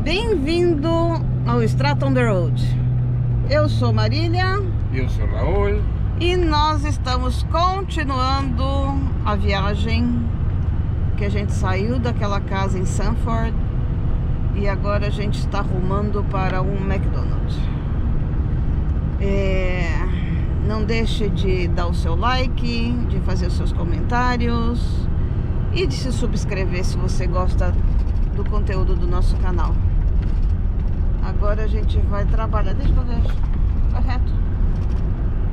Bem-vindo ao Stratton on the Road. Eu sou Marília. Eu sou Raul. E nós estamos continuando a viagem que a gente saiu daquela casa em Sanford e agora a gente está rumando para um McDonald's. Não deixe de dar o seu like, de fazer os seus comentários e de se subscrever se você gosta do conteúdo do nosso canal. Agora a gente vai trabalhar, deixa eu ver, correto,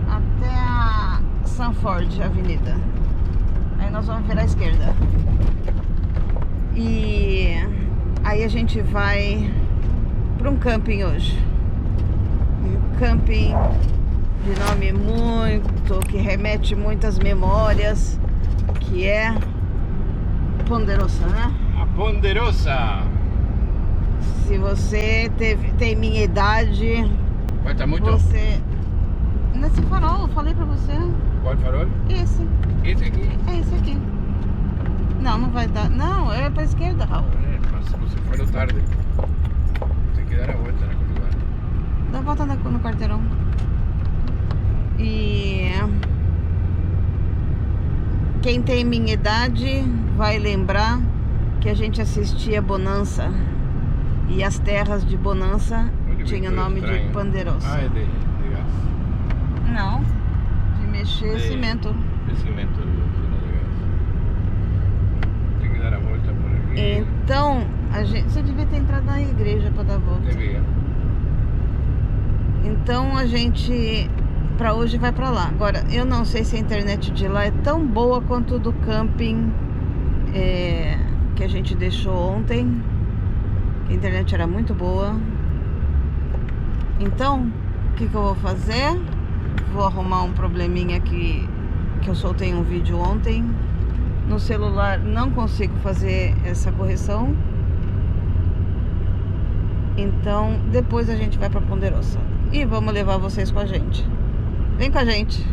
até a Sanford Avenida. Aí nós vamos virar à esquerda. E aí a gente vai para um camping hoje. Um camping de nome que remete muitas memórias, que é Ponderosa, né? A Ponderosa. Se você tem minha idade, Vai estar muito... você... Nesse farol, eu falei pra você. Qual farol? Esse. Esse aqui? É esse aqui. Não vai dar. Não, é pra esquerda, Raul. Mas você falou tarde. Tem que dar a volta naquele lugar. Dá a volta no quarteirão. E... quem tem minha idade vai lembrar que a gente assistia Bonança. E as terras de Bonança tinham o nome de Ponderosa. Ah, é de gás. Não, de mexer cimento. De cimento, de gás. Tem que dar a volta por aqui. Então, você devia ter entrado na igreja para dar a volta. Devia. Então a gente, para hoje, vai para lá. Agora, eu não sei se a internet de lá é tão boa quanto do camping que a gente deixou ontem. A internet era muito boa. Então, o que eu vou fazer? Vou arrumar um probleminha que eu soltei um vídeo ontem. No celular não consigo fazer essa correção. Então, depois a gente vai para Ponderosa. E vamos levar vocês com a gente. Vem com a gente.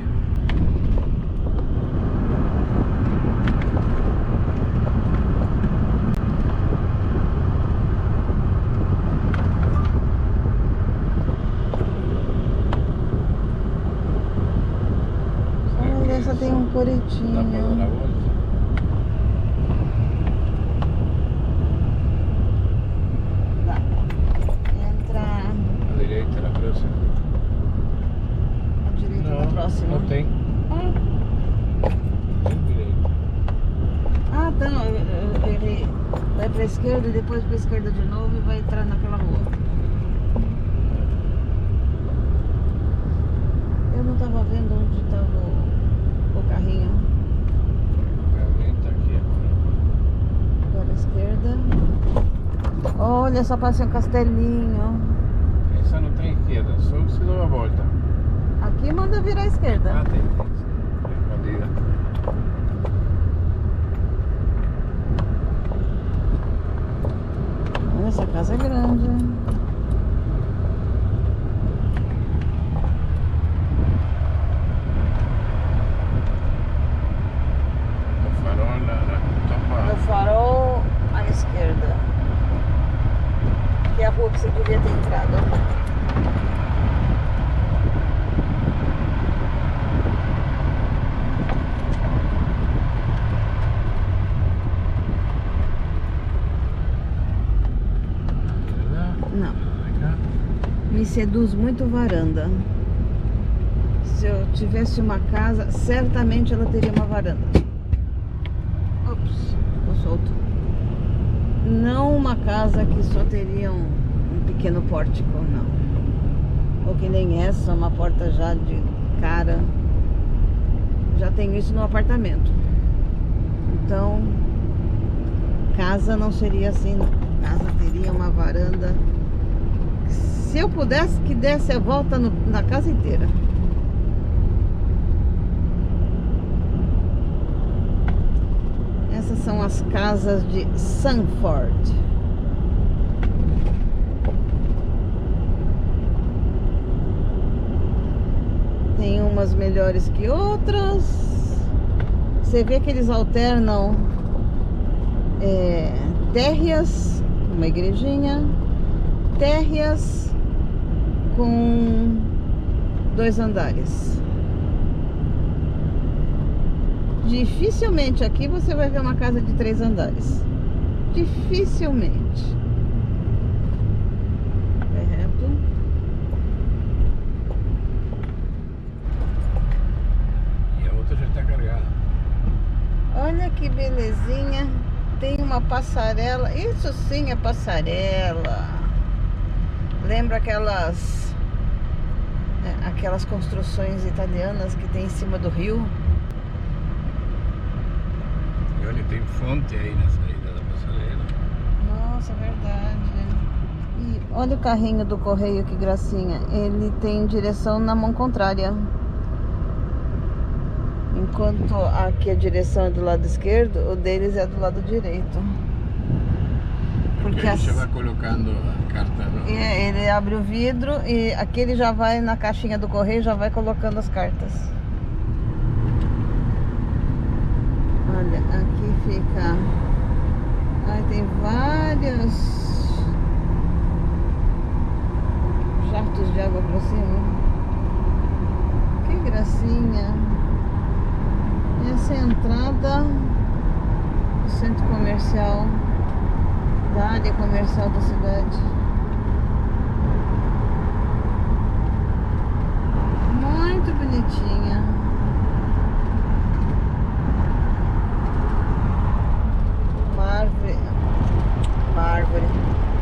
Essa tem um coretinho. Dá pra dar a volta? Dá. Entra A direita na próxima. à direita na próxima. Não tem. Tem direita. Ah, então ele vai pra esquerda e depois pra esquerda de novo e vai entrar naquela rua. Eu não tava vendo onde tava o carrinho. Alguém tá aqui. Agora à esquerda. Olha, só passei um castelinho. Essa não tem esquerda, só se dá a volta. Aqui manda virar à esquerda. Ah, tem. Escondida. Essa casa é grande. O farol na No tampa. farol à esquerda, que é a rua que você devia ter entrado. Não, me seduz muito varanda. Se eu tivesse uma casa, certamente ela teria uma varanda. Ops, tô solto. Não uma casa que só teria um pequeno pórtico, não. Ou que nem essa, uma porta já de cara. Já tenho isso no apartamento. Então, casa não seria assim, não. Casa teria uma varanda. Se eu pudesse, que desse a volta na casa inteira. Essas são as casas de Sanford. Tem umas melhores que outras. Você vê que eles alternam térreas, uma igrejinha, térreas com 2 andares. Dificilmente aqui você vai ver uma casa de 3 andares. Dificilmente. Vai reto. E a outra já está carregada. Olha que belezinha. Tem uma passarela. Isso sim é passarela. Lembra aquelas construções italianas que tem em cima do rio? E olha, tem fonte aí na saída da passarela. Nossa, verdade. E olha o carrinho do correio, que gracinha. Ele tem direção na mão contrária. Enquanto aqui a direção é do lado esquerdo, o deles é do lado direito. Porque Ele já vai colocando a carta. ele abre o vidro e aqui ele já vai na caixinha do correio, já vai colocando as cartas. Olha, aqui fica. Ai, tem vários jatos de água pra cima. Que gracinha. Essa é a entrada do centro comercial, da área comercial da cidade. Muito bonitinha. Uma árvore.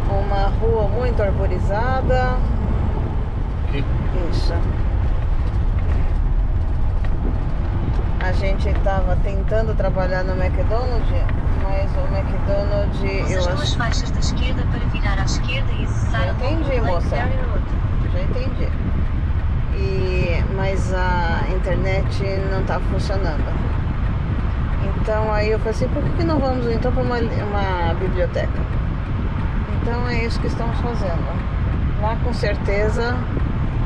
Uma rua muito arborizada. Aqui. Isso. A gente estava tentando trabalhar no McDonald's, mas o McDonald's... Usa as 2 faixas da esquerda para virar à esquerda e acessar a Entendi, moça. Já entendi. Mas a internet não está funcionando. Então aí eu falei assim, por que não vamos então para uma biblioteca? Então é isso que estamos fazendo. Lá com certeza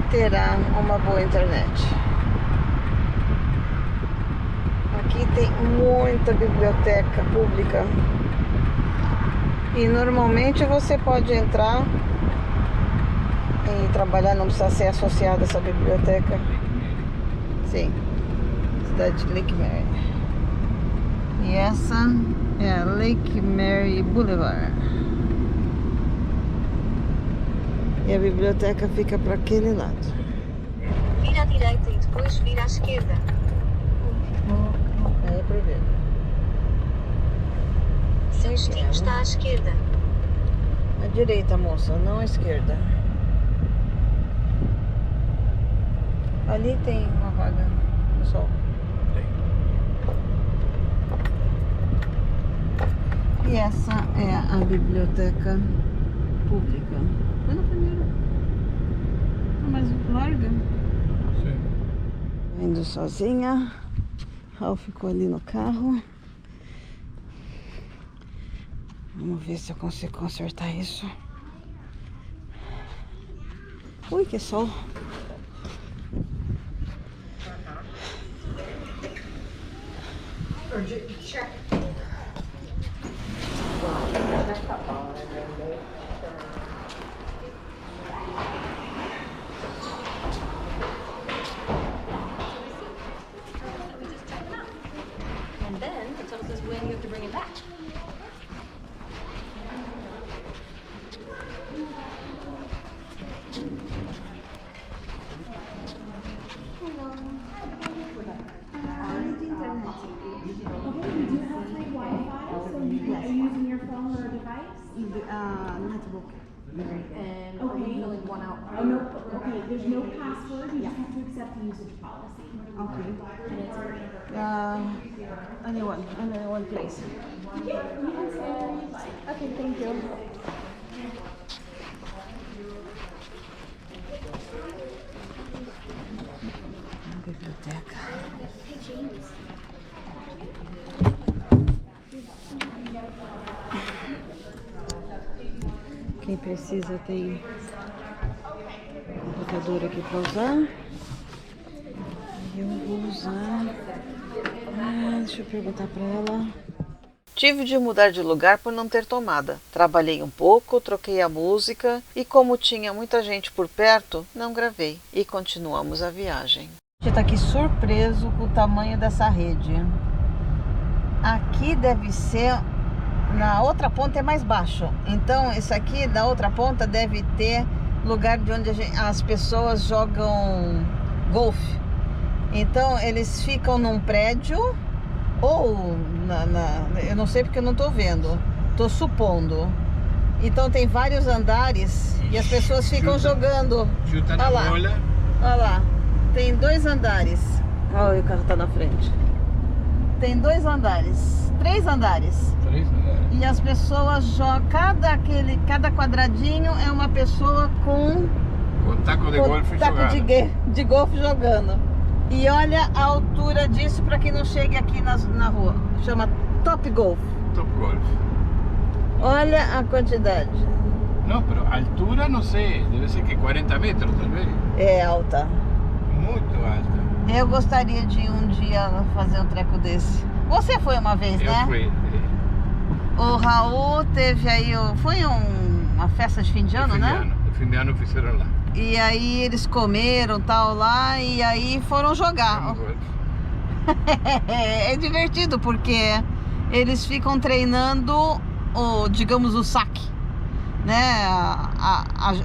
terá uma boa internet. Aqui tem muita biblioteca pública. E normalmente você pode entrar e trabalhar, não precisa ser associado a essa biblioteca. Sim, cidade de Lake Mary. E essa é a Lake Mary Boulevard. E a biblioteca fica para aquele lado. Vira à direita e depois vira à esquerda. É para ver. Seu destino está à esquerda. À direita, moça, não à esquerda. Ali tem uma vaga no sol. E essa é a biblioteca pública. Foi na primeira. Mais larga. Sim. Indo sozinha. Raul ficou ali no carro. Vamos ver se eu consigo consertar isso. Ui, que sol. And then it tells us when you have to bring it back. Notebook. And Okay. filling one out. Oh, no, okay, there's no password, you just have to accept the usage policy. Okay. And it's Anyone, please. Okay, you can say, Okay, thank you. Biblioteca. Quem precisa tem computador aqui para usar. E eu vou usar. Deixa eu perguntar para ela. Tive de mudar de lugar por não ter tomada. Trabalhei um pouco, troquei a música e como tinha muita gente por perto, não gravei. E continuamos a viagem. A gente está aqui surpreso com o tamanho dessa rede. Aqui deve ser... Na outra ponta é mais baixo. Então, esse aqui da outra ponta deve ter lugar de onde as pessoas jogam golfe. Então, eles ficam num prédio ou eu não sei porque eu não estou vendo. Estou supondo. Então, tem vários andares e as pessoas ficam jogando. Chuta na bola. Olha lá. Tem 2 andares. Olha, o carro está na frente. Tem 2 andares. 3 andares. 3 andares. E as pessoas jogam, cada quadradinho é uma pessoa com taco de golfe jogando. de golfe jogando. E olha a altura disso para quem não chegue aqui na rua. Chama Top Golf. Top Golf. Olha a quantidade. Não, pero altura não sei, deve ser que 40 metros, talvez. É alta. Muito alta. Eu gostaria de um dia fazer um treco desse. Você foi uma vez, né? Eu fui. O Raul teve aí, foi uma festa de fim de ano, né? De fim de ano fizeram lá. E aí eles comeram tal lá e aí foram jogar. É divertido porque eles ficam treinando digamos, o saque, né?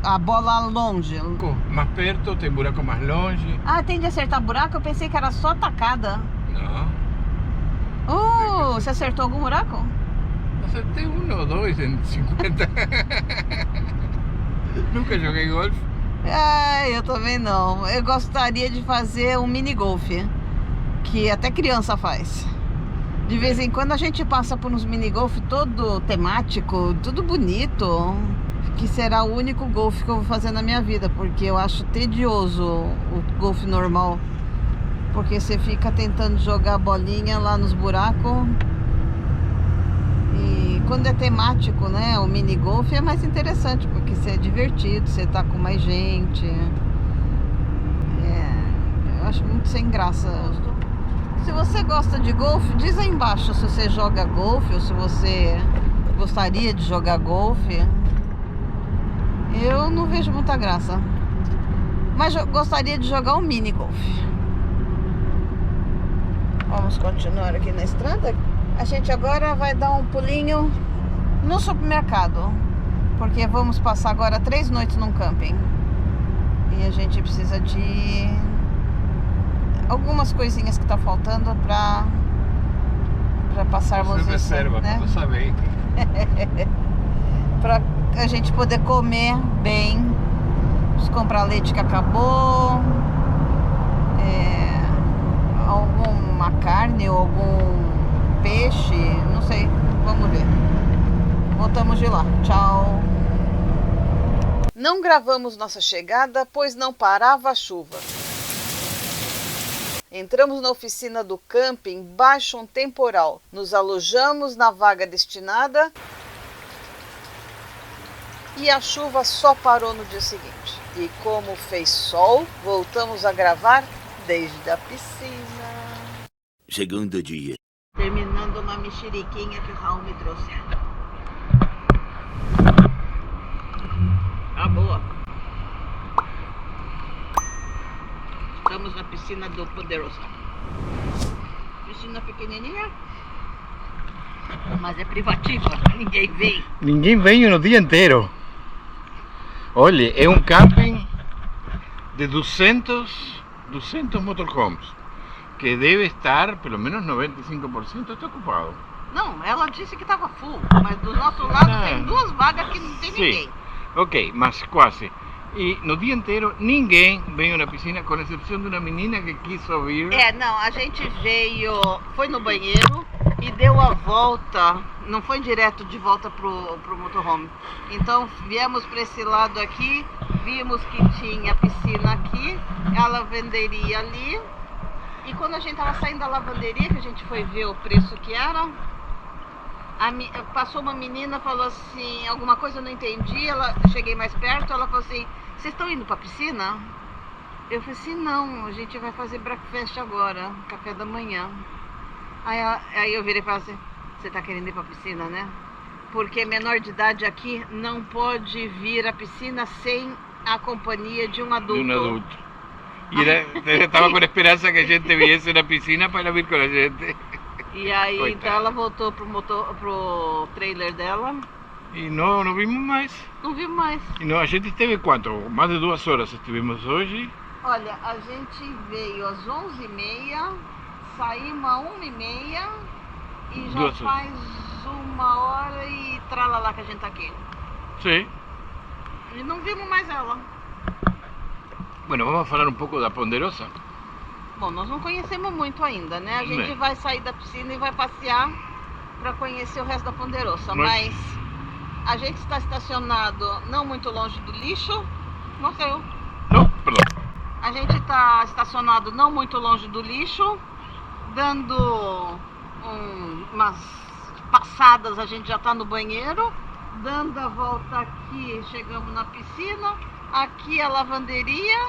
A bola longe. Mais perto, tem buraco mais longe. Ah, tem de acertar buraco? Eu pensei que era só tacada. Não. Você acertou algum buraco? Acertei 1 ou 2 em 50. Nunca joguei golfe. Eu também não. Eu gostaria de fazer um mini golfe, que até criança faz. De vez em quando a gente passa por uns mini golfe todo temático, tudo bonito. Que será o único golfe que eu vou fazer na minha vida, porque eu acho tedioso o golfe normal. Porque você fica tentando jogar bolinha lá nos buracos. E quando é temático, né, o mini golfe é mais interessante, porque você é divertido, você tá com mais gente. Eu acho muito sem graça. Se você gosta de golfe, diz aí embaixo se você joga golfe ou se você gostaria de jogar golfe. Eu não vejo muita graça, mas eu gostaria de jogar um mini golfe. Vamos continuar aqui na estrada. A gente agora vai dar um pulinho no supermercado, porque vamos passar agora 3 noites num camping. E a gente precisa de algumas coisinhas que tá faltando pra passarmos isso, reserva, né? Não saber. Pra a gente poder comer bem. Vamos comprar leite que acabou. Alguma carne ou algum peixe, não sei, vamos ver. Voltamos de lá, tchau. Não gravamos nossa chegada, pois não parava a chuva. Entramos na oficina do camping, baixo um temporal. Nos alojamos na vaga destinada e a chuva só parou no dia seguinte. E como fez sol, voltamos a gravar desde a piscina. Segundo dia. Terminando uma mexeriquinha que o Raul me trouxe. Tá boa. Estamos na piscina do Poderoso. Piscina pequenininha, mas é privativa. Ninguém vem. Ninguém vem o dia inteiro. Olha, é um camping de 200 motorhomes. Que deve estar, pelo menos 95% está ocupado. Não, ela disse que estava full, mas do nosso lado tem 2 vagas que não tem ninguém. Ok, mas quase. E no dia inteiro ninguém veio na piscina, com exceção de uma menina que quis vir. Não, a gente veio, foi no banheiro e deu a volta, não foi direto de volta pro motorhome. Então viemos para esse lado aqui, vimos que tinha piscina aqui, ela venderia ali. E quando a gente estava saindo da lavanderia, que a gente foi ver o preço que era, passou uma menina, falou assim, alguma coisa eu não entendi, cheguei mais perto, ela falou assim, vocês estão indo para a piscina? Eu falei assim, não, a gente vai fazer breakfast agora, café da manhã. Aí eu virei e falei assim, você tá querendo ir pra piscina, né? Porque menor de idade aqui não pode vir à piscina sem a companhia de um adulto. De um adulto. E ele estava com a esperança que a gente viesse na piscina para vir com a gente. E aí, Coitada. então ela voltou pro trailer dela. E não vimos mais. Não vi mais. E não, a gente esteve quanto? Mais de 2 horas estivemos hoje. Olha, a gente veio às 11h30, saímos às 1h30 e já 2 horas. faz 1h e tralalá que a gente tá aqui. Sim. E não vimos mais ela. Bueno, vamos falar um pouco da Ponderosa. Bom, nós não conhecemos muito ainda, né? A gente Né. vai sair da piscina e vai passear para conhecer o resto da Ponderosa. Mas a gente está estacionado não muito longe do lixo. Mostra eu. Não, perdão. A gente está estacionado não muito longe do lixo, dando umas passadas, a gente já está no banheiro, dando a volta aqui, chegamos na piscina, aqui a lavanderia,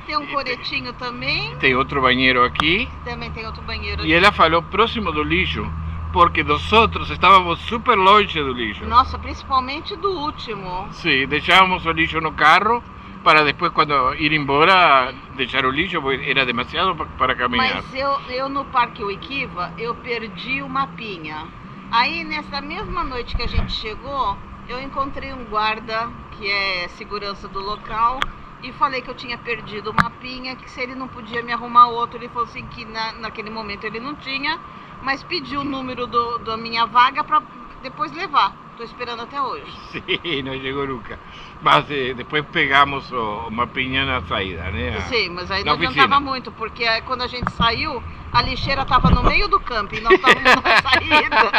tem um E coretinho também, Tem outro banheiro aqui. também tem outro banheiro E ela falou próximo do lixo, porque nós outros estávamos super longe do lixo. Nossa, principalmente do último. Sim, deixávamos o lixo no carro para depois, quando ir embora, deixar o lixo, porque era demasiado para caminhar. Mas eu no Parque Uiquiva, eu perdi o mapinha. Aí nessa mesma noite que a gente chegou, eu encontrei um guarda, que é segurança do local, e falei que eu tinha perdido o mapinha, que se ele não podia me arrumar outro, ele falou assim que naquele momento ele não tinha, mas pediu o número da minha vaga para depois levar. Estou esperando até hoje. Sim, não chegou nunca. Mas depois pegamos o mapinha na saída, né? Sim, mas aí na não oficina. adiantava muito, porque quando a gente saiu, a lixeira estava no meio do camping, nós estávamos na saída.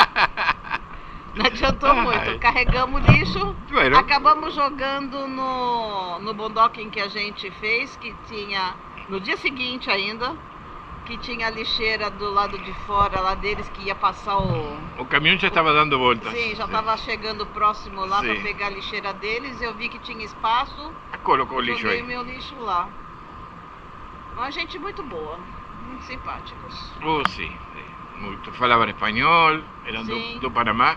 Não adiantou muito. Ai. Carregamos o lixo, Bueno. acabamos jogando no bondoquim que a gente fez, que tinha, no dia seguinte ainda, que tinha a lixeira do lado de fora lá deles, que ia passar O caminhão já estava dando voltas. Sim, já estava chegando próximo lá para Sim. pegar a lixeira deles, eu vi que tinha espaço, Colocou o lixo joguei aí. o meu lixo lá. Uma gente muito boa, muito simpáticos. Oh, sim. Muito. Falavam espanhol, eram Sim. do Panamá.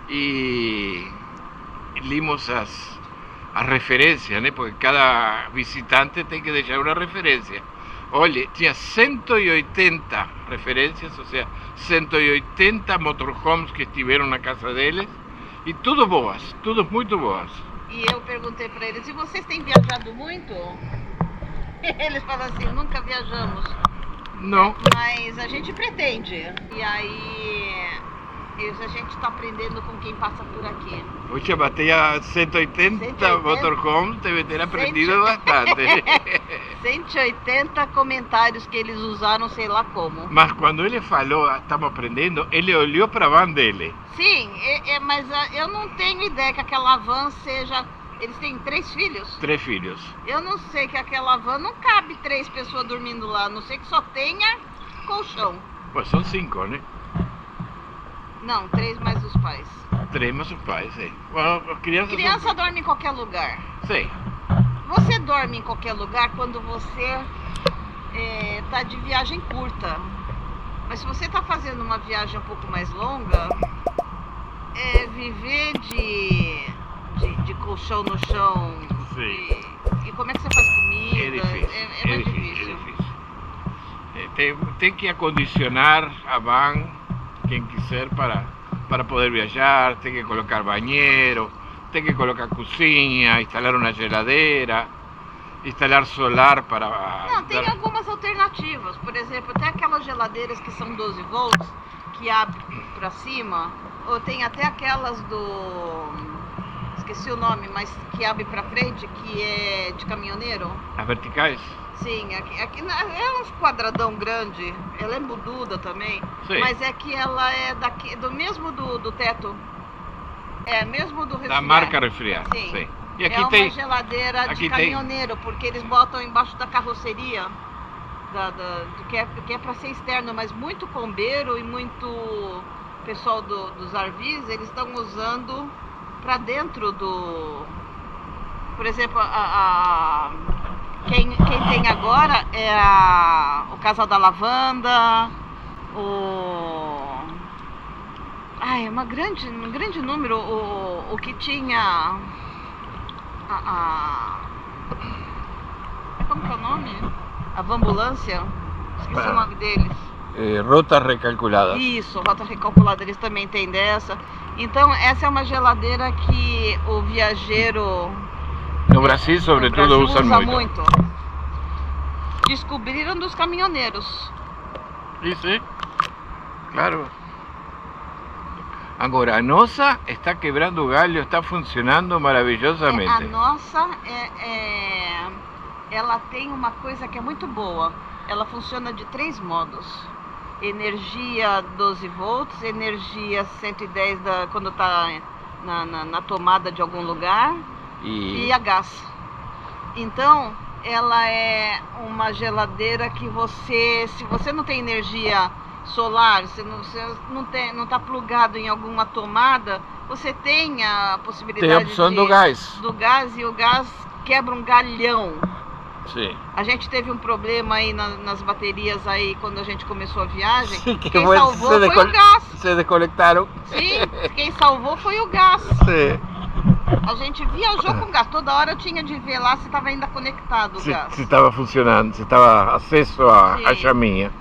E limos as referências, né? Porque cada visitante tem que deixar uma referência. Olha, tinha 180 referências, ou seja, 180 motorhomes que estiveram na casa deles, e tudo boas, tudo muito boas. E eu perguntei para eles, e vocês têm viajado muito? Eles falaram assim, nunca viajamos, Não, mas a gente pretende. E aí a gente está aprendendo com quem passa por aqui. hoje batei a 180 180. motorhomes, deve ter aprendido bastante. 180 comentários que eles usaram, sei lá como. Mas quando ele falou, estamos aprendendo, ele olhou para a van dele. Sim, mas eu não tenho ideia que aquela van seja... Eles têm 3 filhos? 3 filhos. Eu não sei que aquela van não cabe 3 pessoas dormindo lá, a não sei que só tenha colchão. Pois são 5, né? Não, 3 mais os pais. 3 mais os pais, sim. Well, as crianças Criança dorme em qualquer lugar. Sim. Você dorme em qualquer lugar quando você tá de viagem curta. Mas se você está fazendo uma viagem um pouco mais longa, viver de colchão no chão. Sim. E como é que você faz comida? É difícil. É mais difícil. Tem que acondicionar a van, quem quiser, para poder viajar, tem que colocar banheiro, tem que colocar cozinha, instalar uma geladeira, instalar solar para... Não, tem algumas alternativas. Por exemplo, tem aquelas geladeiras que são 12 volts, que abrem para cima, ou tem até aquelas esqueci o nome, mas que abre para frente, que é de caminhoneiro. As verticais? Sim, aqui é uns quadradão grande, ela é embududa também, Sim. mas é que ela é do mesmo do teto, mesmo do resfriar. Da marca Resfriar, Sim. sim. E aqui é uma tem... geladeira aqui de tem- caminhoneiro, porque eles botam embaixo da carroceria, que é para ser externo, mas muito combeiro e muito pessoal dos RVs, eles estão usando para dentro do... Por exemplo, quem tem agora é o Casal da Lavanda, Ai, um grande número. O que tinha... Como que é o nome? A ambulância. Esqueci o nome deles. Rotas recalculadas. Isso, rota recalculada, eles também têm dessa. Então essa é uma geladeira que o viajeiro No Brasil, sobretudo, usam muito. Descobriram dos caminhoneiros. Sim, claro. Agora, a nossa está quebrando galho, está funcionando maravilhosamente. A nossa ela tem uma coisa que é muito boa. Ela funciona de 3 modos. Energia 12 volts, energia 110 quando está na tomada de algum lugar e a gás. Então, ela é uma geladeira que se você não tem energia solar, você não está plugado em alguma tomada, você tem a possibilidade tem a opção do gás. E o gás quebra um galhão. Sim. A gente teve um problema aí nas baterias aí quando a gente começou a viagem. Sim, quem salvou foi o gás. Se desconectaram. Sim, quem salvou foi o gás. Sim. A gente viajou com gás. Toda hora eu tinha de ver lá se estava ainda conectado o gás. Se estava funcionando, se estava acesso à chaminha.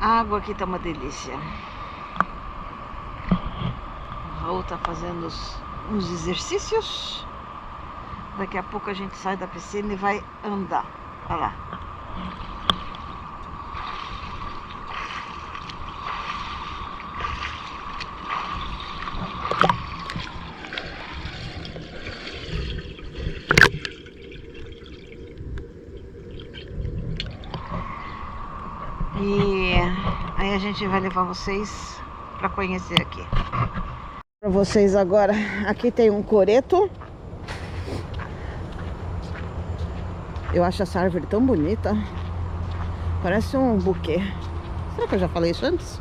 A água aqui tá uma delícia. O Raul tá fazendo uns exercícios. Daqui a pouco a gente sai da piscina e vai andar. Olha lá. E aí a gente vai levar vocês para conhecer aqui. Para vocês agora, aqui tem um coreto. Eu acho essa árvore tão bonita. Parece um buquê. Será que eu já falei isso antes?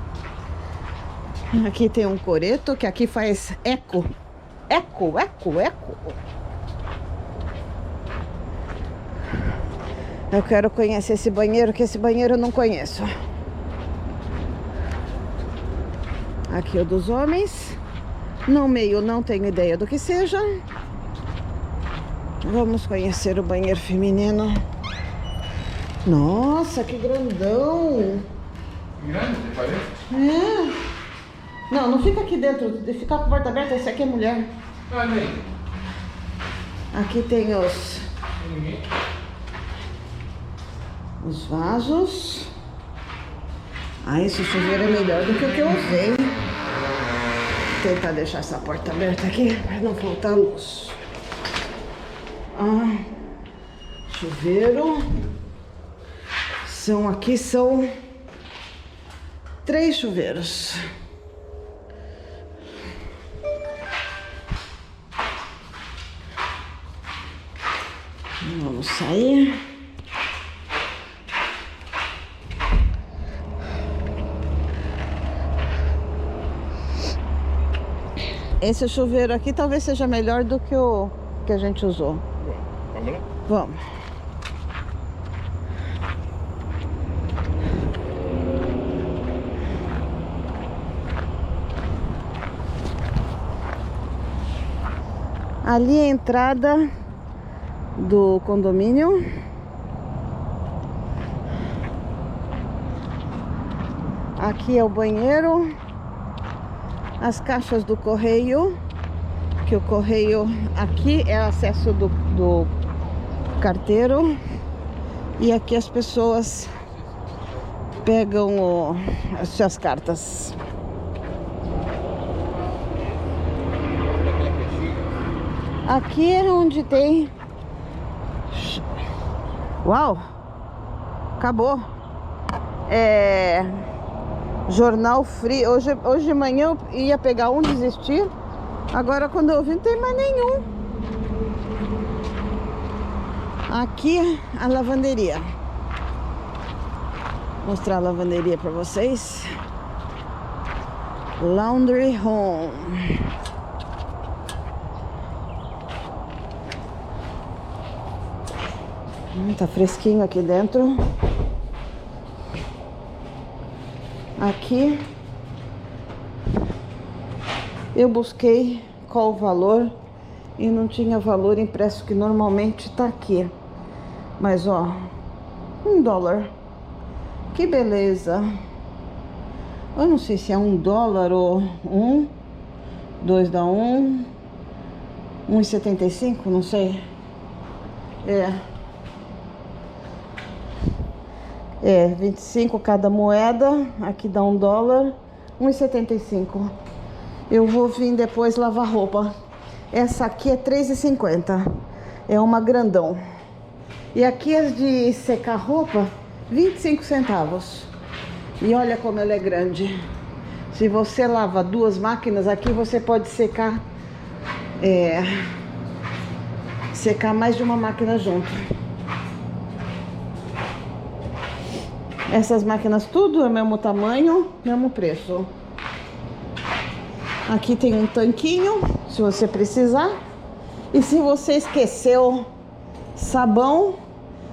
Aqui tem um coreto que aqui faz eco. Eco, eco, eco. Eu quero conhecer esse banheiro, que esse banheiro eu não conheço. Aqui é o dos homens. No meio não tenho ideia do que seja. Vamos conhecer o banheiro feminino. Nossa, que grandão! Grande, parece? É. Não fica aqui dentro. De ficar com a porta aberta, esse aqui é mulher. Aqui tem os vasos. Esse chuveiro é melhor do que o que eu usei. Vou tentar deixar essa porta aberta aqui para não faltar luz. Chuveiro. Aqui são 3 chuveiros. Vamos sair. Esse chuveiro aqui talvez seja melhor do que o que a gente usou. Vamos lá? Vamos. Ali é a entrada do condomínio. Aqui é o banheiro. As caixas do correio. Que o correio aqui é o acesso do carteiro. E aqui as pessoas pegam as suas cartas. Aqui é onde tem... Uau! Acabou! Jornal Free. Hoje de manhã eu ia pegar um, desistir. Agora quando eu vi não tem mais nenhum. Aqui a lavanderia. Vou mostrar a lavanderia para vocês. Laundry Home. Tá fresquinho aqui dentro. Aqui eu busquei qual o valor e não tinha valor impresso, que normalmente tá aqui. Mas ó, $1. Que beleza. Eu não sei se é $1 ou 2 dá 1,75, não sei. É 25 cada moeda. Aqui dá $1, 1,75. Eu vou vir depois lavar roupa. Essa aqui é R$3,50. É uma grandão. E aqui as de secar roupa, 25 centavos. E olha como ela é grande. Se você lava 2 máquinas, aqui você pode secar mais de uma máquina junto. Essas máquinas tudo é o mesmo tamanho, mesmo preço. Aqui tem um tanquinho, se você precisar. E se você esqueceu sabão,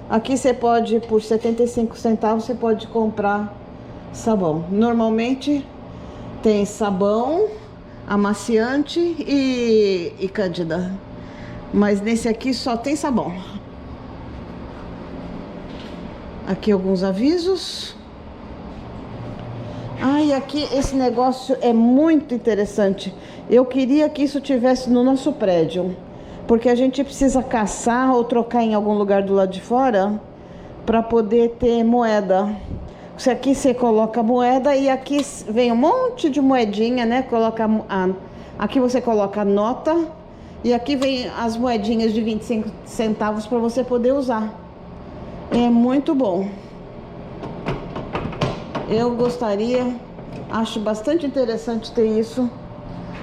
aqui você pode, por 75 centavos, você pode comprar sabão. Normalmente tem sabão, amaciante e cândida. Mas nesse aqui só tem sabão. Aqui alguns avisos. E aqui esse negócio é muito interessante. Eu queria que isso tivesse no nosso prédio, porque a gente precisa caçar ou trocar em algum lugar do lado de fora para poder ter moeda. Aqui você coloca moeda e aqui vem um monte de moedinha, né? Aqui você coloca a nota e aqui vem as moedinhas de 25 centavos para você poder usar. É muito bom. Eu gostaria, acho bastante interessante ter isso.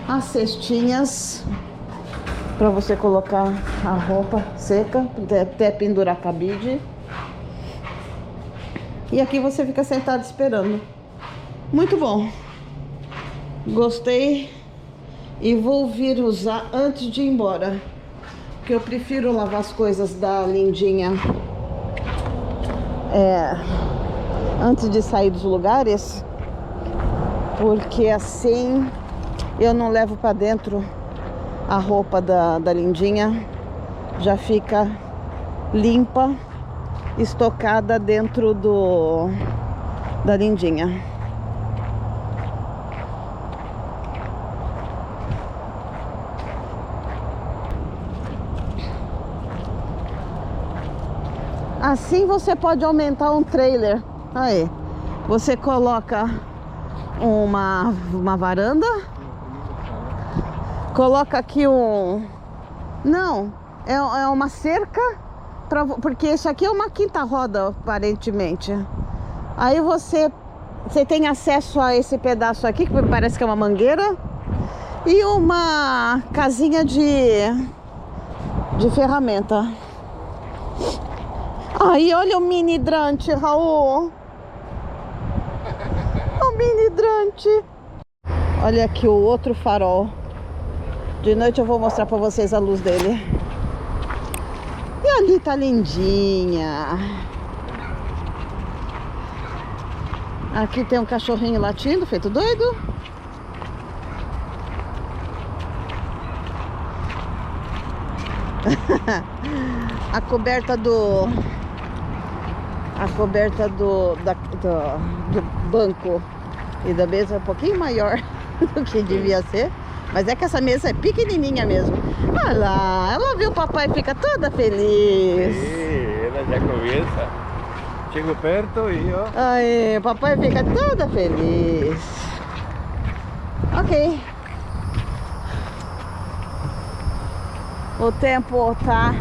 As cestinhas para você colocar a roupa seca, até pendurar cabide. E aqui você fica sentado esperando. Muito bom. Gostei. E vou vir usar antes de ir embora, porque eu prefiro lavar as coisas da Lindinha antes de sair dos lugares, porque assim eu não levo para dentro a roupa da Lindinha, já fica limpa, estocada dentro da Lindinha. Assim você pode aumentar um trailer. Aí, você coloca uma varanda, coloca aqui não, é uma cerca, porque isso aqui é uma quinta roda, aparentemente. Aí você tem acesso a esse pedaço aqui, que parece que é uma mangueira, e uma casinha de ferramenta. Aí, olha o mini hidrante, Raul. O mini hidrante. Olha aqui o outro farol. De noite eu vou mostrar pra vocês a luz dele. E ali tá Lindinha. Aqui tem um cachorrinho latindo, feito doido. A coberta do banco e da mesa é um pouquinho maior do que devia ser, mas é que essa mesa é pequenininha mesmo. Olha lá, ela viu o papai e fica toda feliz. Sim, ela já começa. Chego perto e ó. Aí, o papai fica toda feliz. Ok. O tempo tá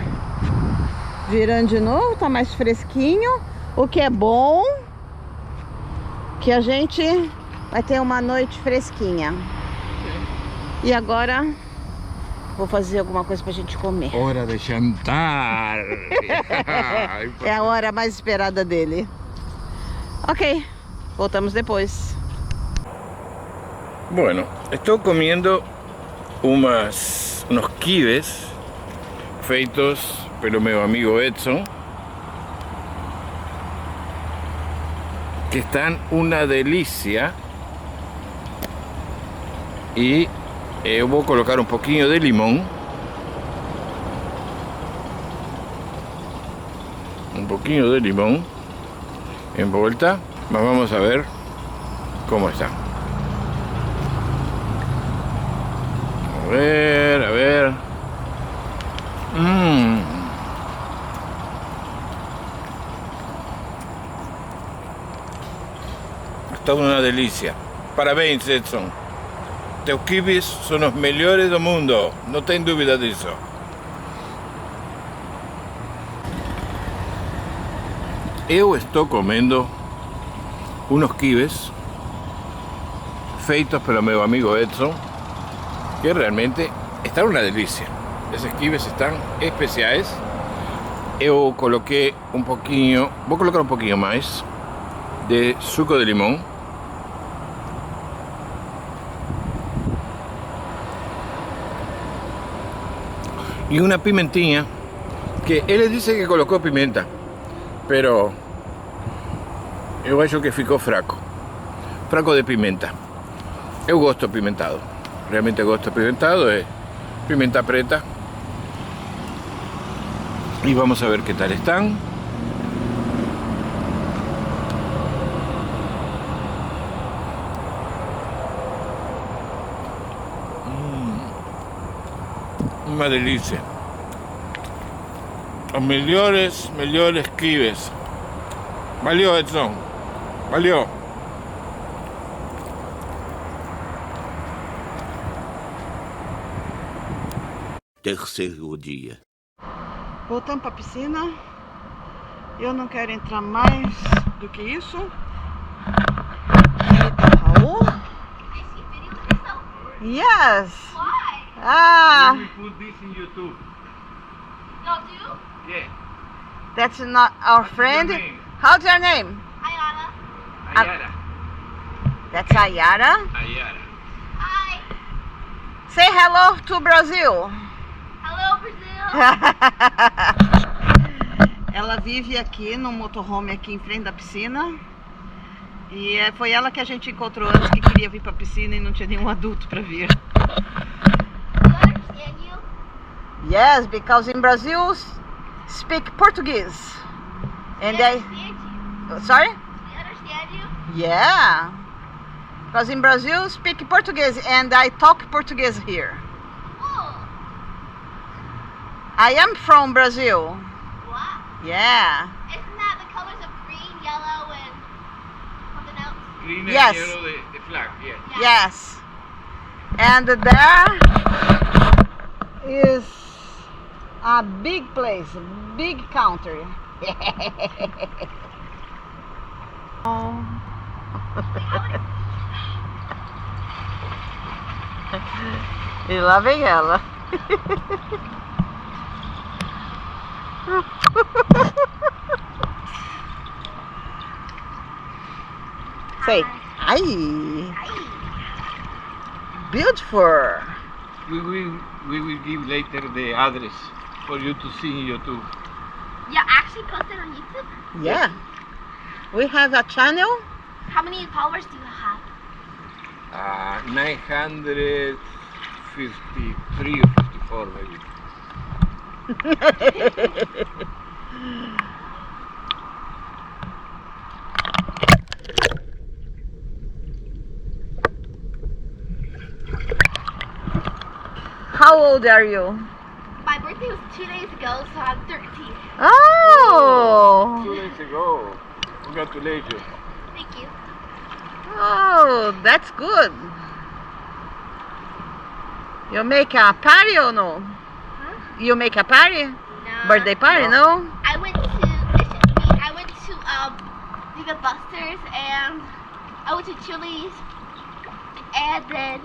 virando de novo, tá mais fresquinho, o que é bom, que a gente vai ter uma noite fresquinha. E agora vou fazer alguma coisa pra gente comer. Hora de jantar. É a hora mais esperada dele. Ok, voltamos depois. Bueno, estou comendo unos quibes feitos pelo meu amigo Edson. que están una delicia. E eu vou colocar um pouquinho de limão. Um pouquinho de limão em volta. Mas vamos a ver como está. A ver, a ver. Está uma delícia. Parabéns, Edson. Teus quibes são os melhores do mundo. Não tem dúvida disso. Eu estou comendo unos quibes feitos pelo meu amigo Edson, que realmente están una delicia. Esses quibes están especiais. Eu coloquei um pouquinho, vou colocar um pouquinho mais de suco de limão. E uma pimentinha, que ele disse que colocou pimenta, pero eu acho que ficou fraco de pimenta. Eu gosto apimentado, realmente gosto apimentado, é pimenta preta. E vamos a ver que tal estão. Uma delícia. Os melhores quibes. Valeu, Edson. Valeu. Terceiro dia. Voltamos para a piscina. Eu não quero entrar mais do que isso. Raul? Yes. Why? Ah, We put this in YouTube. Y'all do? Yeah. that's not our friend. your name? How's your name? Ayana. Ayara. That's Ayara. Ayara. Hi. Say hello to Brazil. Hello, Brazil. Ela vive aqui no motorhome aqui em frente da piscina. E foi ela que a gente encontrou antes, que queria vir para a piscina e não tinha nenhum adulto para vir. Do I understand you? Yes, because in Brazil speak Portuguese. And We they understand you. sorry? We understand you. Yeah. Because in Brazil speak Portuguese and I talk Portuguese here. Oh. I am from Brazil. What? Yeah. Isn't that the colors of green, yellow, and something else? Green Yes. and yellow, the flag, yeah. Yes. And there is a big place, big country. Oh. E lá vem ela. Say, hi. Beautiful. We will give later the address for you to see in YouTube. Yeah, actually posted on YouTube? Yeah. We have a channel. How many followers do you have? 953 or 54 maybe. How old are you? My birthday was 2 days ago, so I'm 13. Oh. 2 days ago. Congratulations. Thank you. Oh, that's good. You make a party or no? Huh? You make a party? No. Birthday party, no? I went to, it's just me, I went to the Busters and I went to Chili's and then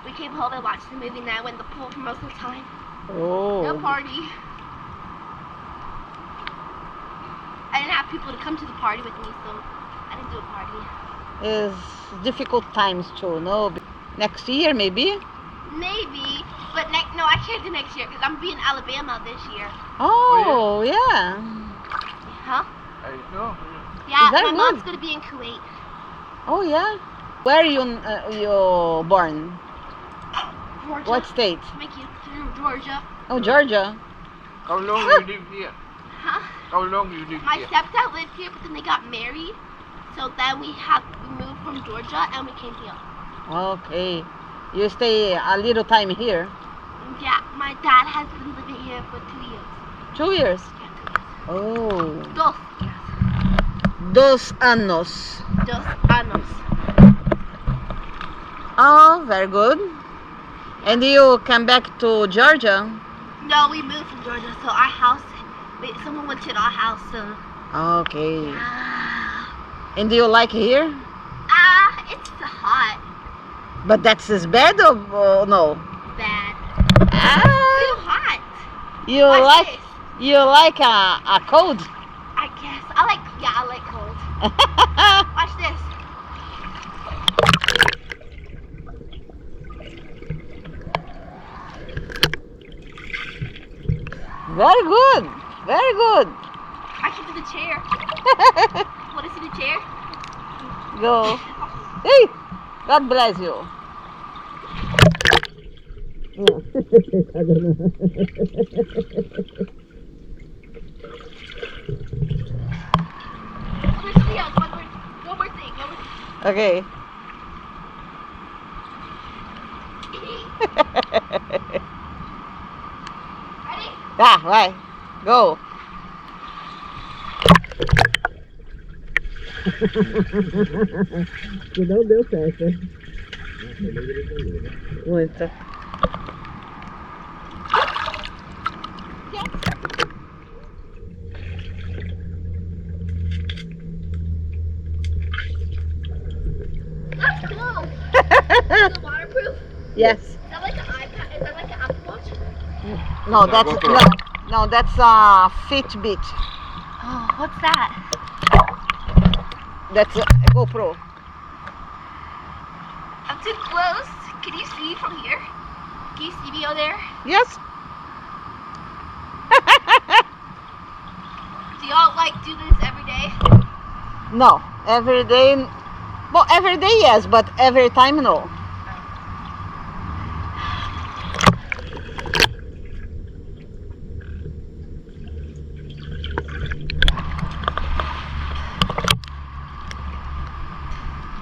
we came home and watched the movie and then I went to the pool for most of the time. No Oh. party. I didn't have people to come to the party with me, so I didn't do a party. It's difficult times too, no? Next year maybe? Maybe, but no, I can't do next year because I'm being in Alabama this year. Oh, yeah. Huh? I know. Yeah, Is that my mom's good? gonna be in Kuwait. Oh yeah. Where are you born? Georgia. What state? Thank you. Georgia. Oh, Georgia. How long you live here? Huh? How long you live My here? stepdad lived here, but then they got married. So then we moved from Georgia and we came here. Okay. You stay a little time here. Yeah, my dad has been living here for 2 years. 2 years. Yeah, 2 years. Oh. 2 years. 2 años. 2 años. Oh, very good. And you come back to Georgia? No, we moved from Georgia, so our house, someone went to our house, so. Okay. And do you like here? It's hot. But that's as bad or no? Bad. Ah, Too hot. you Watch like this. you like a cold? I guess. I like cold. Watch this. Very good. Very good. I can do the chair. Want to see the chair? Go. Hey, God bless you. One more thing. Okay. Ready? Ah, vai. Go. Que não deu certo. Muito. Let's go. Is it waterproof? Yes. Is that like an iPad? Is that like an Apple Watch? No, that's no, that's a Fitbit. Oh, what's that? That's a GoPro. I'm too close. Can you see me from here? Can you see me over there? Yes. Do y'all like do this every day? No, every day. Well, every day yes, but every time no.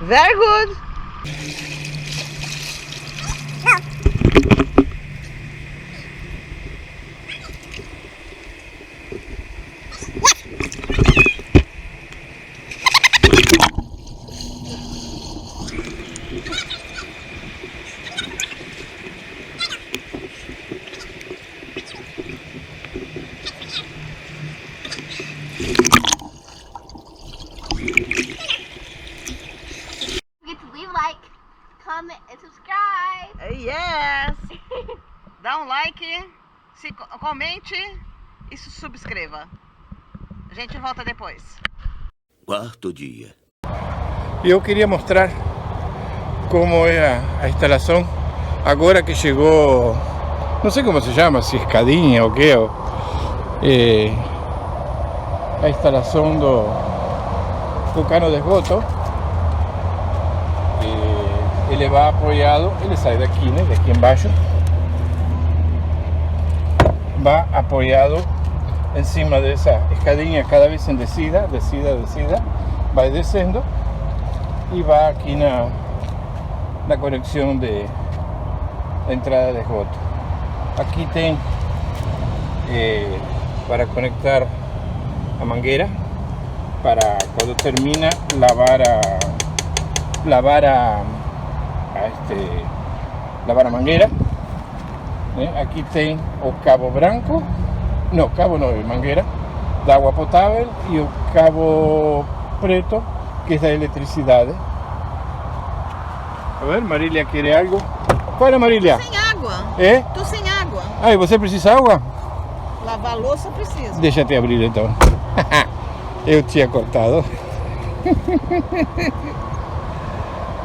Very good. Forget to leave a like, comment, and subscribe. Yes. Dá um like, comente e se subscreva. A gente volta depois. Quarto dia. E eu queria mostrar como é a instalação agora que chegou, não sei como se chama, se escadinha ou o que, a instalação do cano de esgoto. Ele vai apoiado, ele sai daqui, né, daqui embaixo, vai apoiado em cima dessa escadinha, cada vez em descida, vai descendo e vai aqui na conexão de entrada de esgoto. Aqui tem para conectar a mangueira para quando termina lavar a mangueira. Aqui tem o cabo branco, não, cabo não, é mangueira da água potável, e o cabo preto que é da eletricidade. A ver, Marília quer algo? Fala, Marília. Sem água. É? Tô sem água. Ah, e você precisa de água? Lavar a louça precisa. Deixa eu te abrir então. Eu tinha cortado.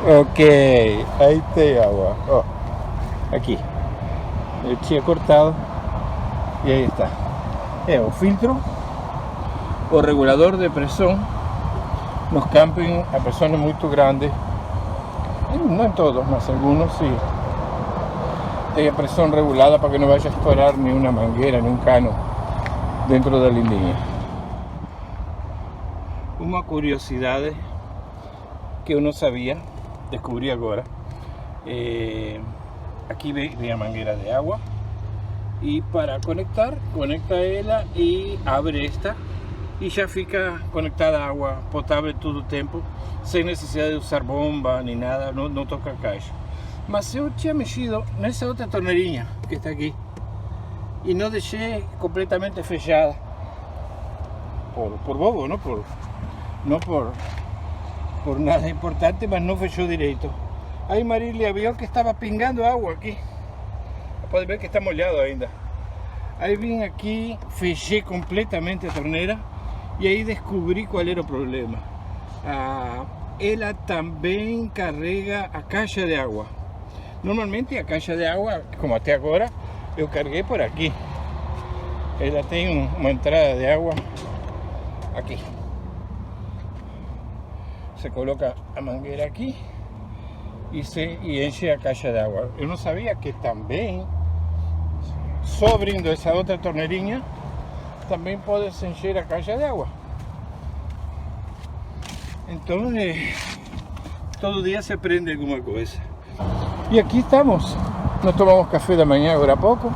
Ok, aí tem água. Ó, aqui. Eu tinha cortado e aí está. É o filtro, o regulador de pressão nos camping a personas muy grandes, no en todos, mas algunos sí. Tem a pressão regulada para que não vaya a estourar nenhuma mangueira, nenhum cano dentro da lindinha. Uma curiosidade que eu não sabia, descobri agora. Aqui vem a mangueira de água e para conectar, conecta ela e abre esta e já fica conectada a água potável todo o tempo, sem necessidade de usar bomba nem nada, não toca a caixa. Mas eu tinha mexido nessa outra torneirinha que está aqui e não deixei completamente fechada por bobo, não por nada importante, mas não fechou direito. Aí Marília viu que estava pingando água aqui, pode ver que está molhado ainda. Aí vim aqui, fechei completamente a torneira e aí descobri qual era o problema. Ela também carrega a caixa de água. Normalmente a caixa de água, como até agora, eu carguei por aqui. Ela tem uma entrada de água aqui. Se coloca a mangueira aqui e enche a caixa de água. Eu não sabia que também, só abrindo essa outra torneirinha, também pode encher a caixa de água. Então, todo dia se aprende alguma coisa. E aqui estamos, nós tomamos café da manhã agora há pouco.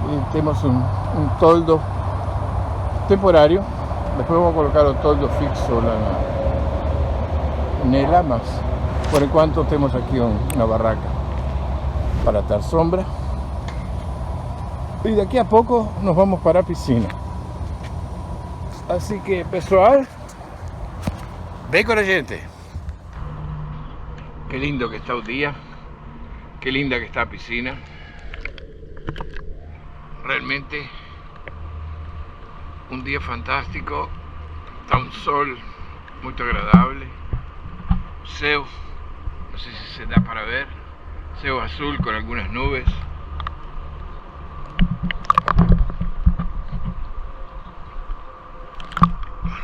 E temos um toldo temporário, depois vamos colocar o toldo fixo lá nela, mas por enquanto temos aqui uma barraca para dar sombra. E daqui a pouco nos vamos para a piscina. Assim que, pessoal, vem com a gente. Qué lindo que está el día, qué linda que está la piscina. Realmente un día fantástico, está un sol muy agradable, céu, no sé si se da para ver, céu azul con algunas nubes.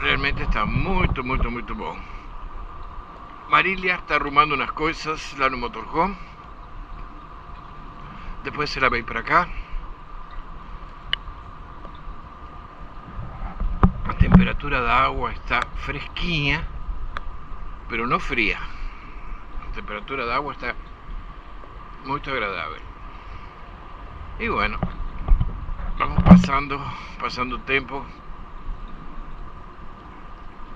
Realmente está muy bom. Marília está arrumando unas cosas lá no motorhome. Después se la ve para acá. La temperatura de agua está fresquinha, pero no fría. La temperatura de agua está muy agradable. Y bueno, vamos pasando tiempo,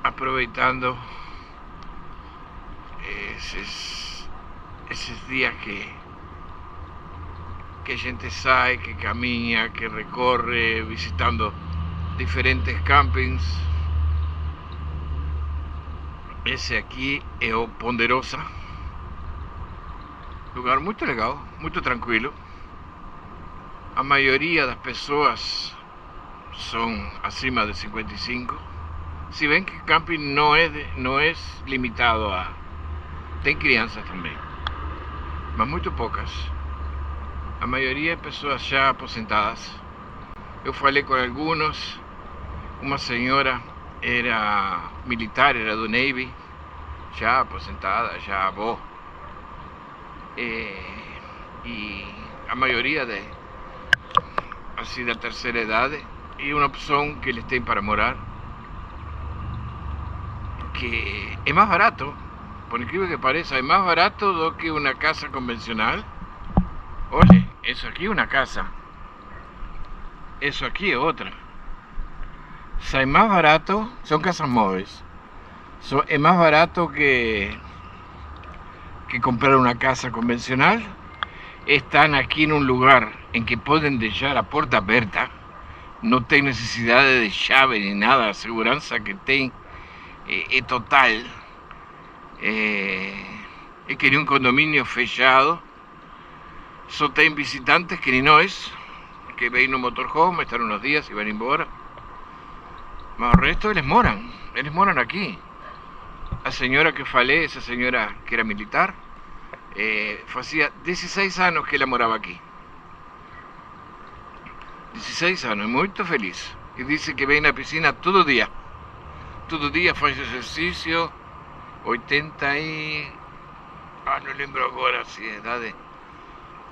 aproveitando esos días que a gente sai, que caminha, que recorre, visitando diferentes campings. Esse aqui é o Ponderosa, lugar muito legal, muito tranquilo. A maioria das pessoas são acima de 55. Si ven que camping no es limitado a... Tem crianças também, mas muito poucas. A maioria de pessoas já aposentadas. Eu falei com alguns. Uma senhora era militar, era do Navy, já aposentada, já avó. E a maioria assim da terceira idade. E uma opção que eles têm para morar, que es más barato, por increíble que parezca, es más barato do que una casa convencional. Oye, eso aquí es una casa, eso aquí es otra. O sea, es más barato, son casas móviles, es más barato que comprar una casa convencional. Están aquí en un lugar en que pueden dejar la puerta abierta, no tienen necesidad de llave ni nada, la seguridad que tienen é total. É que um condomínio fechado, só tem visitantes que nem nós, que vêm no motorhome, estão uns dias e vão embora, mas o resto eles moram aqui. A senhora que falei, essa senhora que era militar, fazia 16 anos que ela morava aqui. 16 anos, muito feliz. E disse que vem na piscina todo dia. Todo dia faz exercício, 80 e... não lembro agora se é idade.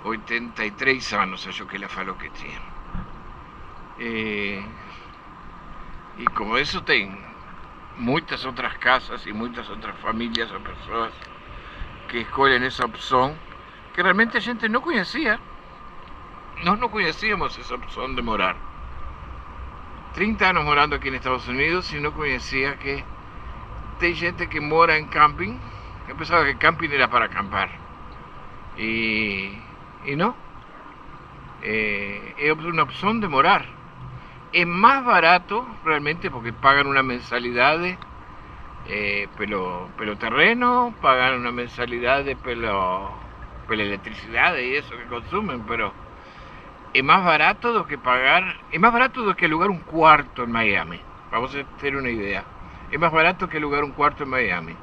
83 anos, acho que ela falou que tinha. E como isso tem muitas outras casas e muitas outras famílias ou pessoas que escolhem essa opção que realmente a gente não conhecia. Nós não conhecíamos essa opção de morar. 30 anos morando aqui nos Estados Unidos e não conhecia que tem gente que mora em camping. Eu pensava que camping era para acampar. E não. É uma opção de morar. É mais barato realmente porque pagan una mensalidad pelo terreno, pagan una mensalidad pela electricidad y eso que consumen, pero es más barato do que pagar, es más barato do que alugar un cuarto en Miami. Vamos a tener una idea. Es más barato que alugar un cuarto en Miami.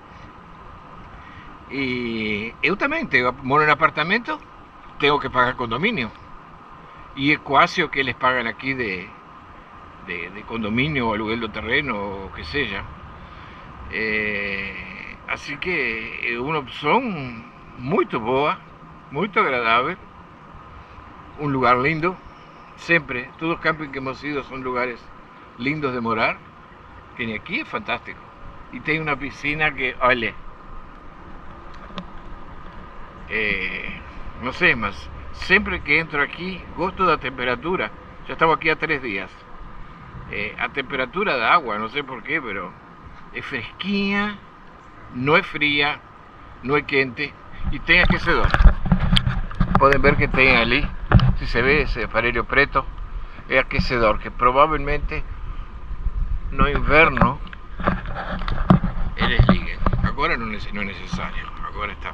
Y yo también moro en apartamento, tengo que pagar condominio. Y es casi o que les pagan aquí de condominio, aluguel do terreno, o que seja. Así que é uma opção muito boa, muito agradável, um lugar lindo, sempre, todos os campings que hemos ido são lugares lindos de morar, que aqui é fantástico. E tem uma piscina que, olha, não sei, mas sempre que entro aqui, gosto da temperatura, já estava aqui há 3 dias. A temperatura da agua, no sé por qué, pero es fresquinha, no es fría, no es quente y tem aquecedor. Pueden ver que tem ali, si se ve ese aparelho preto, es aquecedor, que probablemente no inverno eles liguen. Agora não é necessário, agora está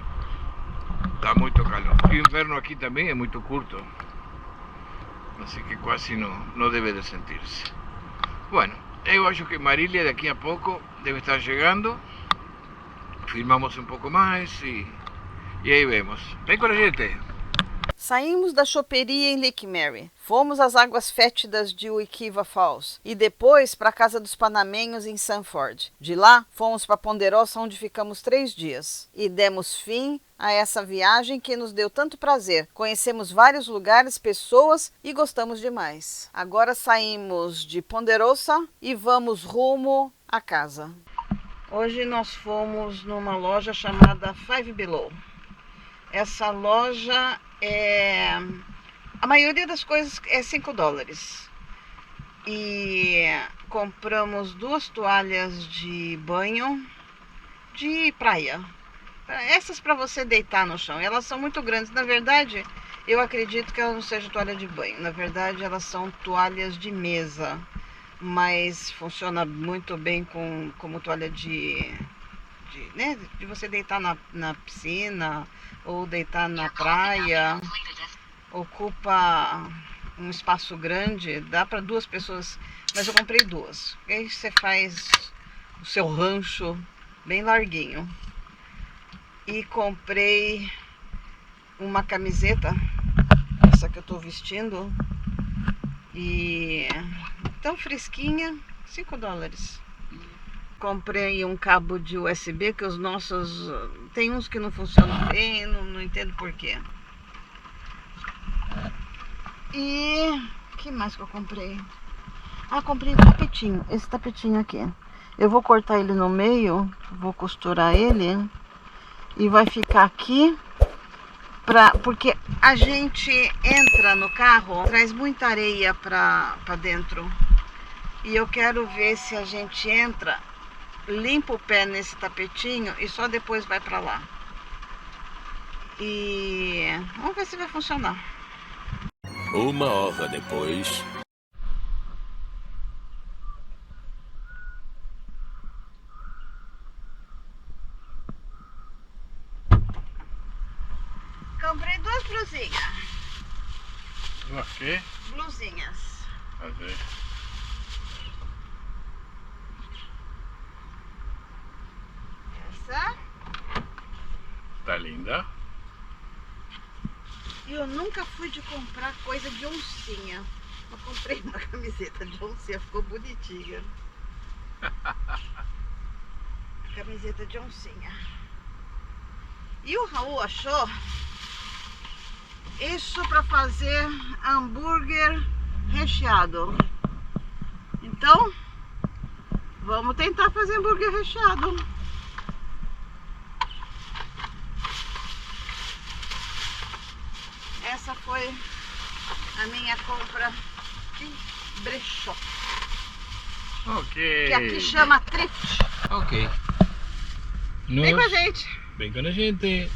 muito calor. E o inverno aqui também é muito curto, así que quase não deve de sentir-se. Bueno, eu acho que Marília daqui a pouco deve estar chegando. Filmamos um pouco mais e aí vemos. Vem com a gente! Saímos da choperia em Lake Mary, fomos às águas fétidas de Wekiva Falls e depois para a casa dos panamenhos em Sanford. De lá, fomos para Ponderosa, onde ficamos 3 dias. E demos fim a essa viagem que nos deu tanto prazer. Conhecemos vários lugares, pessoas e gostamos demais. Agora saímos de Ponderosa e vamos rumo à casa. Hoje nós fomos numa loja chamada Five Below. Essa loja a maioria das coisas é $5. E compramos 2 toalhas de banho de praia. Essas para você deitar no chão. Elas são muito grandes. Na verdade, eu acredito que elas não sejam toalha de banho. Na verdade, elas são toalhas de mesa. Mas funciona muito bem como toalha de você deitar na piscina ou deitar na praia. Ocupa um espaço grande, dá para 2 pessoas, mas eu comprei 2. Aí você faz o seu rancho bem larguinho. E comprei uma camiseta, essa que eu tô vestindo, e tão fresquinha, $5. Comprei um cabo de USB, que os nossos, tem uns que não funcionam bem, não entendo porquê. E o que mais que eu comprei? Comprei um tapetinho, esse tapetinho aqui. Eu vou cortar ele no meio, vou costurar ele e vai ficar aqui, porque a gente entra no carro, traz muita areia pra dentro. E eu quero ver se a gente entra, limpa o pé nesse tapetinho e só depois vai pra lá. E vamos ver se vai funcionar. 1 hora depois. Comprei 2 blusinhas. O quê? Blusinhas. Ok. Essa. Tá linda. Eu nunca fui de comprar coisa de oncinha. Eu comprei uma camiseta de oncinha, ficou bonitinha. Camiseta de oncinha. E o Raul achou isso para fazer hambúrguer recheado. Então, vamos tentar fazer hambúrguer recheado. Essa foi a minha compra de brechó. Ok. Que aqui chama thrift. Ok. Vem com a gente. Vem com a gente.